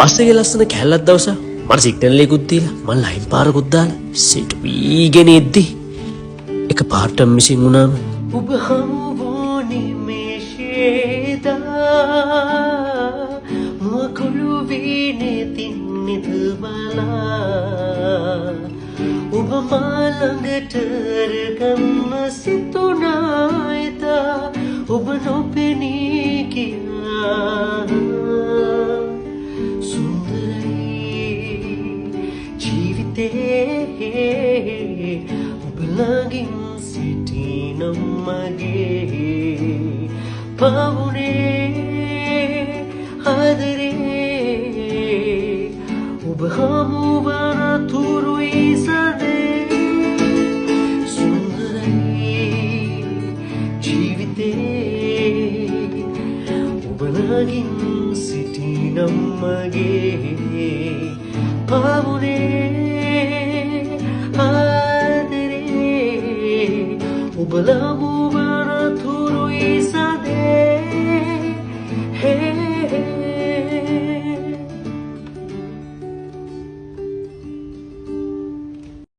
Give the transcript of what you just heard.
පස්සේ ලස්සන කැලලක් දවස මට සිග්නල් එකකුත් දීලා මම ලයින් පාරකුත් දාලා සිට වීගෙන එද්දි එක පාටම මිසින් වුණාම ඔබ හමු වුණේ මේෂේදා මොකුළු වීනේ තින්නෙද බලා ඔබ මා ළඟට රගන්න සිතුනා එදා ඔබ නොපෙනී කියා ඔබ ළඟින් සිටිනම් මගේ පවුනේ ආදරේ ඔබ හමු වන තුරුයි සදේ සුන්දරයි ජීවිතේ ඔබ ළඟින් සිටිනම් මගේ පවුනේ ඔබ ළඟින්